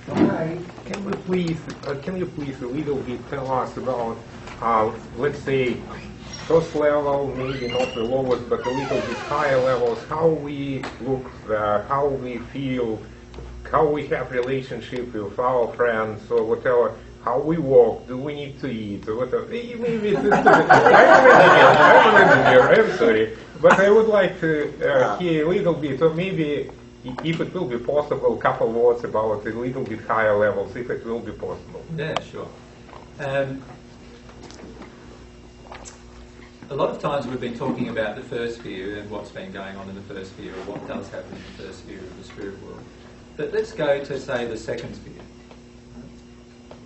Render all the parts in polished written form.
Hi. Can you please a little bit tell us about, let's say, first level, maybe not the lowest, but a little bit higher levels, how we look, how we feel, how we have relationship with our friends or whatever, how we walk, do we need to eat, or whatever. Maybe I'm an engineer, I'm sorry. But I would like to hear a little bit, or maybe if it will be possible, a couple words about a little bit higher levels, if it will be possible. Yeah, sure. A lot of times we've been talking about the first sphere and what's been going on in the first sphere, or what does happen in the first sphere of the spirit world. But let's go to, say, the second sphere.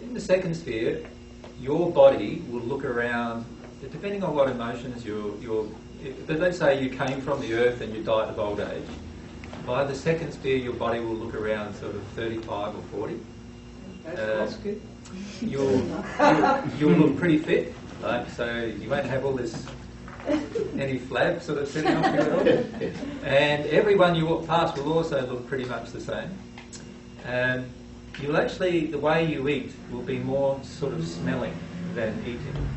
In the second sphere, your body will look around, depending on what emotions but let's say you came from the earth and you died of old age. By the second sphere, your body will look around sort of 35 or 40. That's good. You'll look pretty fit, right? So you won't have all this any flab sort of sitting off you at all. And everyone you walk past will also look pretty much the same. You'll actually, the way you eat will be more sort of smelling than eating.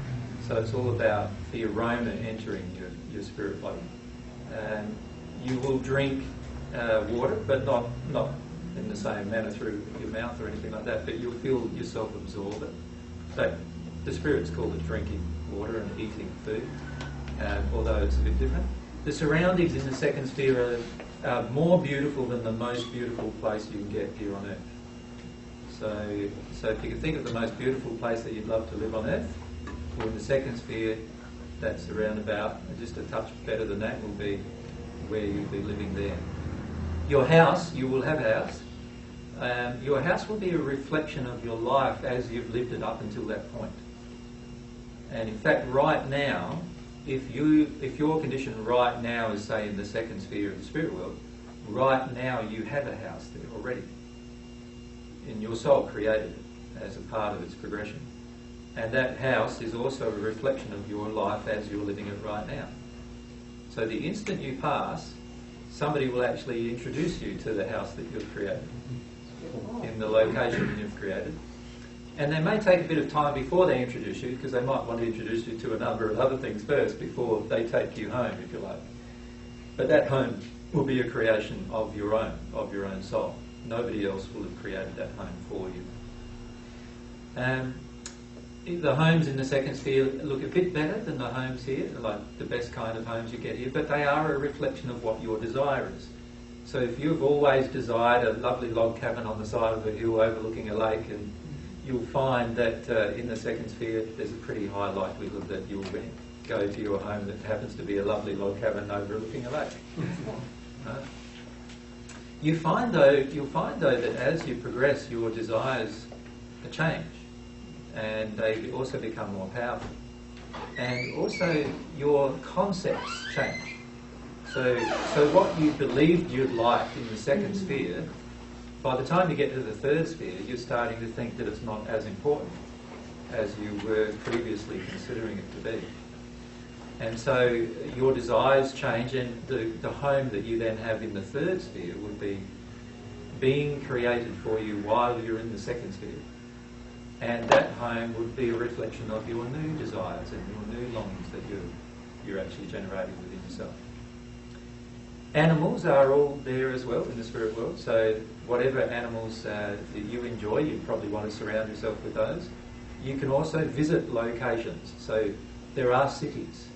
So it's all about the aroma entering your spirit body. You will drink water, but not in the same manner through your mouth or anything like that, but you'll feel yourself absorb it. So the spirit's called it drinking water and eating food, although it's a bit different. The surroundings in the second sphere are more beautiful than the most beautiful place you can get here on earth. So if you can think of the most beautiful place that you'd love to live on earth, well, in the second sphere, that's around about, just a touch better than that will be where you'll be living there. Your house, you will have a house. Your house will be a reflection of your life as you've lived it up until that point. And in fact, right now, if your condition right now is, say, in the second sphere of the spirit world, right now you have a house there already. And your soul created it as a part of its progression. And that house is also a reflection of your life as you're living it right now. So the instant you pass, somebody will actually introduce you to the house that you've created, in the location you've created. And they may take a bit of time before they introduce you, because they might want to introduce you to a number of other things first before they take you home, if you like. But that home will be a creation of your own soul. Nobody else will have created that home for you. The homes in the second sphere look a bit better than the homes here, like the best kind of homes you get here, but they are a reflection of what your desire is. So if you've always desired a lovely log cabin on the side of a hill overlooking a lake, and you'll find that in the second sphere there's a pretty high likelihood that you'll go to your home that happens to be a lovely log cabin overlooking a lake. You'll find though that as you progress, your desires change, and they also become more powerful, and also your concepts change. So what you believed you'd liked in the second sphere, by the time you get to the third sphere, you're starting to think that it's not as important as you were previously considering it to be. And so your desires change, and the home that you then have in the third sphere would be being created for you while you're in the second sphere. And that home would be a reflection of your new desires and your new longings that you're actually generating within yourself. Animals are all there as well in the spirit world, so whatever animals that you enjoy, you probably want to surround yourself with those. You can also visit locations, so there are cities.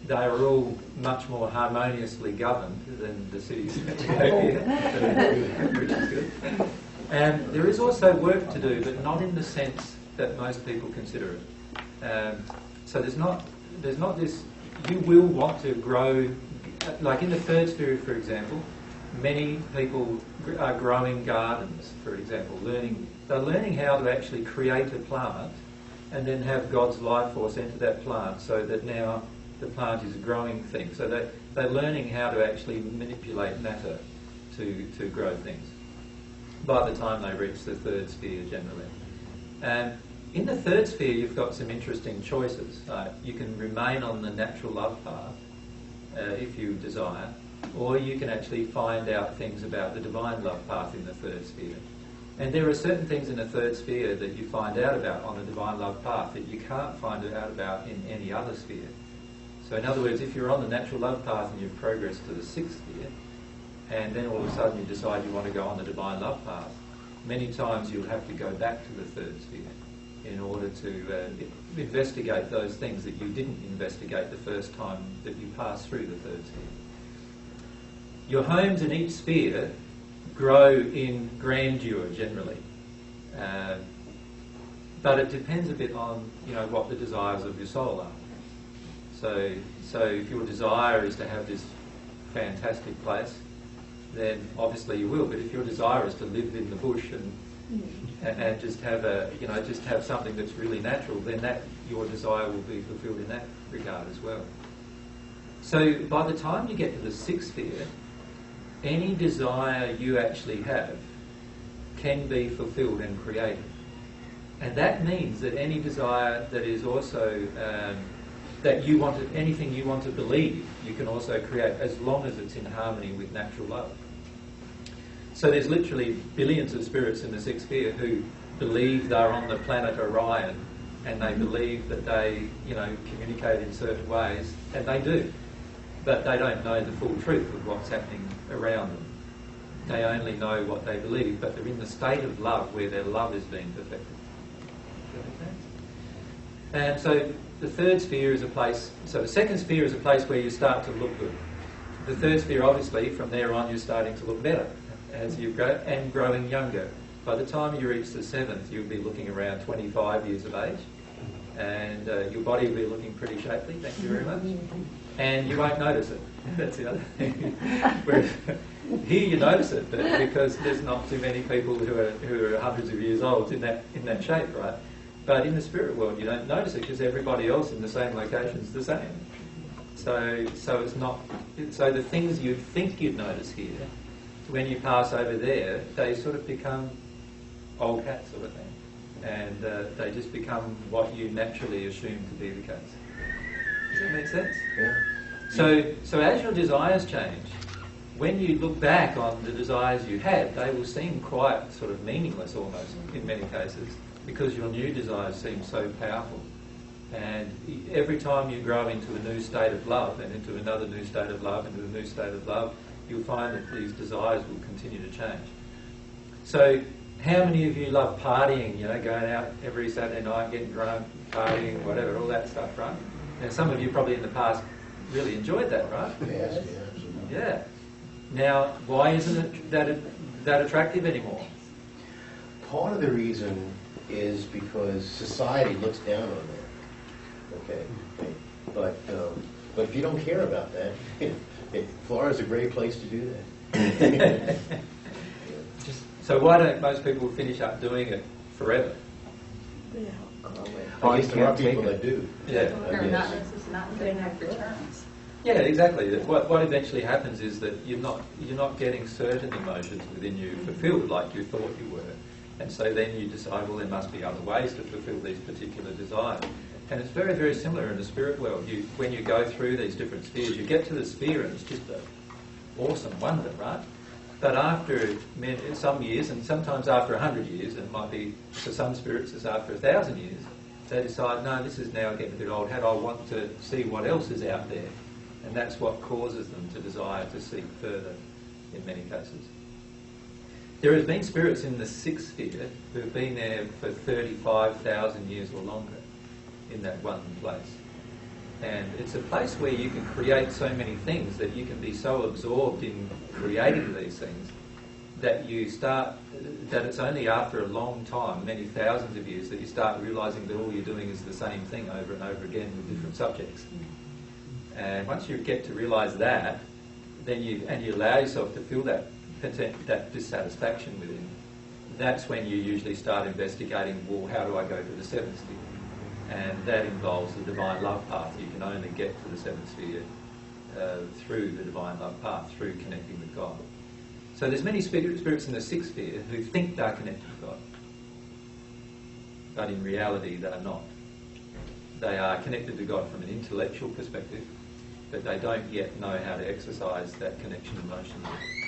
They are all much more harmoniously governed than the cities that we have here, which is good. And there is also work to do, but not in the sense that most people consider it. So there's not this. You will want to grow, like in the third sphere, for example. Many people are growing gardens, for example. They're learning how to actually create a plant, and then have God's life force enter that plant, so that now the plant is a growing thing. So they're learning how to actually manipulate matter to grow things by the time they reach the third sphere generally. In the third sphere you've got some interesting choices. You can remain on the natural love path if you desire, or you can actually find out things about the divine love path in the third sphere. And there are certain things in the third sphere that you find out about on the divine love path that you can't find out about in any other sphere. So in other words, if you're on the natural love path and you've progressed to the sixth sphere, and then all of a sudden you decide you want to go on the divine love path, many times you'll have to go back to the third sphere in order to investigate those things that you didn't investigate the first time that you passed through the third sphere. Your homes in each sphere grow in grandeur generally, but it depends a bit on what the desires of your soul are. So if your desire is to have this fantastic place, then obviously you will. But if your desire is to live in the bush and just have something that's really natural, then your desire will be fulfilled in that regard as well. So by the time you get to the sixth sphere, any desire you actually have can be fulfilled and created. And that means that any desire that is also anything you want to believe, you can also create, as long as it's in harmony with natural love. So there's literally billions of spirits in the sixth sphere who believe they're on the planet Orion, and they believe that they, communicate in certain ways, and they do. But they don't know the full truth of what's happening around them. They only know what they believe, but they're in the state of love where their love is being perfected. Does that make sense? And so the third sphere is the second sphere is a place where you start to look good. The third sphere, obviously, from there on you're starting to look better as you grow, and growing younger. By the time you reach the seventh, you'll be looking around 25 years of age, and your body will be looking pretty shapely, thank you very much, and you won't notice it. That's the other thing. Whereas here you notice it, but because there's not too many people who are hundreds of years old in that shape, right? But in the spirit world, you don't notice it because everybody else in the same location is the same. So it's not. So the things you'd think you'd notice here, when you pass over there, they sort of become old hat sort of thing, and they just become what you naturally assume to be the case. Does that make sense? Yeah. So as your desires change, when you look back on the desires you had, they will seem quite sort of meaningless almost in many cases, because your new desires seem so powerful. And every time you grow into a new state of love, and into another new state of love, into a new state of love, you'll find that these desires will continue to change. So how many of you love partying, going out every Saturday night, getting drunk, partying, whatever, all that stuff, right? Now some of you probably in the past really enjoyed that, right? Yes, absolutely. Yeah. Now, why isn't it that attractive anymore? Part of the reason is because society looks down on that. Okay. But if you don't care about that, Florida's a great place to do that. So why don't most people finish up doing it forever? Yeah. I guess there are people that do. Yeah. They're not getting enough returns. Yeah, exactly. What eventually happens is that you're not getting certain emotions within you fulfilled like you thought you were, and so then you decide, well, there must be other ways to fulfill these particular desires. And it's very, very similar in the spirit world. When you go through these different spheres, you get to the sphere and it's just an awesome wonder, right? But after some years, and sometimes after 100 years, and it might be for some spirits it's after 1,000 years, they decide, no, this is now getting a bit old hat, I want to see what else is out there. And that's what causes them to desire to seek further in many cases. There has been spirits in the sixth sphere who have been there for 35,000 years or longer in that one place. And it's a place where you can create so many things that you can be so absorbed in creating these things that it's only after a long time, many thousands of years, that you start realising that all you're doing is the same thing over and over again with different subjects. And once you get to realise that, then you allow yourself to feel that dissatisfaction within, that's when you usually start investigating, well, how do I go to the seventh sphere? And that involves the divine love path. You can only get to the seventh sphere through the divine love path, through connecting with God. So there's many spirits in the sixth sphere who think they're connected to God, but in reality they're not. They are connected to God from an intellectual perspective, but they don't yet know how to exercise that connection emotionally.